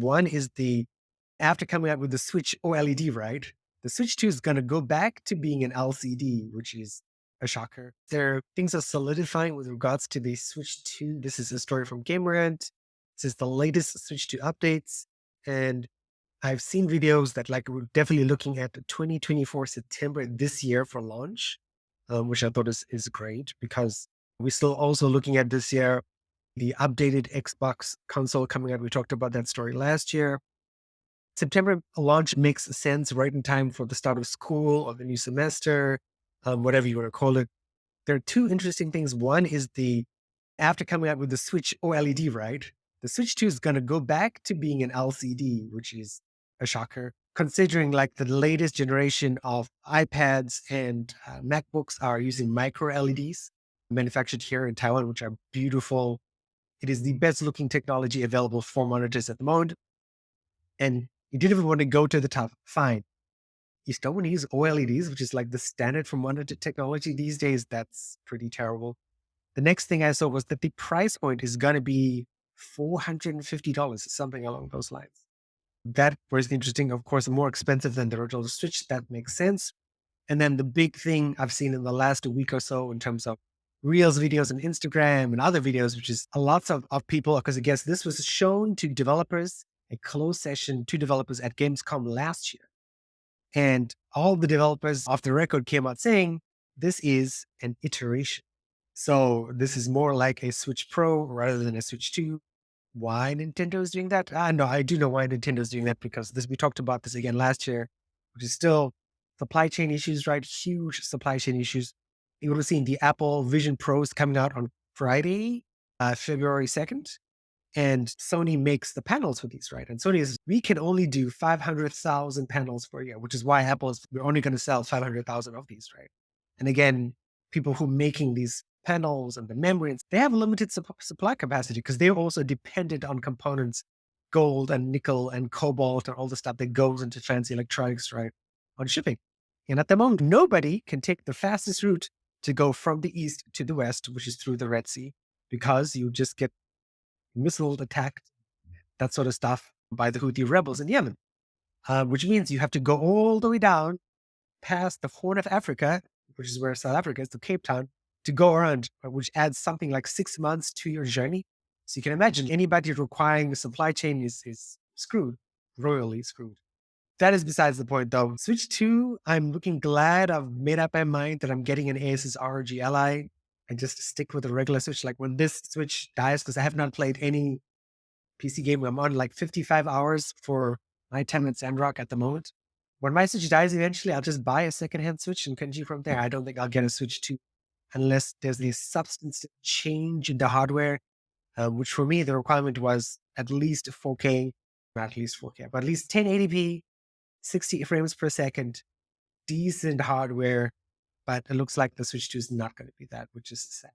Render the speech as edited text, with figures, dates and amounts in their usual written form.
One is after coming out with the Switch OLED, right? The Switch 2 is going to go back to being an LCD, which is a shocker. Things are solidifying with regards to the Switch 2. This is a story from GamerRant. This is the latest Switch 2 updates. And I've seen videos that we're definitely looking at 2024 September this year for launch, which I thought is great because we're still also looking at this year the updated Xbox console coming out. We talked about that story last year. September launch makes sense right in time for the start of school or the new semester, whatever you want to call it. There are two interesting things. One is after coming out with the Switch OLED, right? The Switch 2 is going to go back to being an LCD, which is a shocker, considering the latest generation of iPads and MacBooks are using micro LEDs manufactured here in Taiwan, which are beautiful. It is the best looking technology available for monitors at the moment. And you didn't even want to go to the top. Fine. You still want to use OLEDs, which is the standard for monitor technology these days. That's pretty terrible. The next thing I saw was that the price point is going to be $450, something along those lines. That was interesting. Of course, more expensive than the original Switch. That makes sense. And then the big thing I've seen in the last week or so in terms of Reels videos on Instagram and other videos, which is lots of people, because I guess this was shown to developers, a closed session to developers at Gamescom last year. And all the developers off the record came out saying, this is an iteration. So this is more like a Switch Pro rather than a Switch 2. Why Nintendo is doing that? No, I do know why Nintendo is doing that, because we talked about this again last year, which is still supply chain issues, right? Huge supply chain issues. You would have seen the Apple Vision Pros coming out on Friday, February 2nd. And Sony makes the panels for these, right? And Sony is, we can only do 500,000 panels per year, which is why we're only going to sell 500,000 of these, right? And again, people who are making these panels and the membranes, they have limited supply capacity because they're also dependent on components, gold and nickel and cobalt and all the stuff that goes into fancy electronics, right? On shipping. And at the moment, nobody can take the fastest route to go from the east to the west, which is through the Red Sea, because you just get missile attacked, that sort of stuff, by the Houthi rebels in Yemen, which means you have to go all the way down past the Horn of Africa, which is where South Africa is, to Cape Town, to go around, which adds something like 6 months to your journey. So you can imagine anybody requiring a supply chain is screwed, royally screwed. That is besides the point, though. Switch 2, I'm looking glad I've made up my mind that I'm getting an Asus ROG Ally and just stick with the regular Switch. When this Switch dies, because I have not played any PC game, I'm on 55 hours for my 10-minute Sandrock at the moment. When my Switch dies eventually, I'll just buy a secondhand Switch and continue from there. I don't think I'll get a Switch 2 unless there's a substantive change in the hardware, which for me, the requirement was at least 4K, not at least 4K, but at least 1080p, 60 frames per second, decent hardware. But it looks like the Switch 2 is not going to be that, which is sad.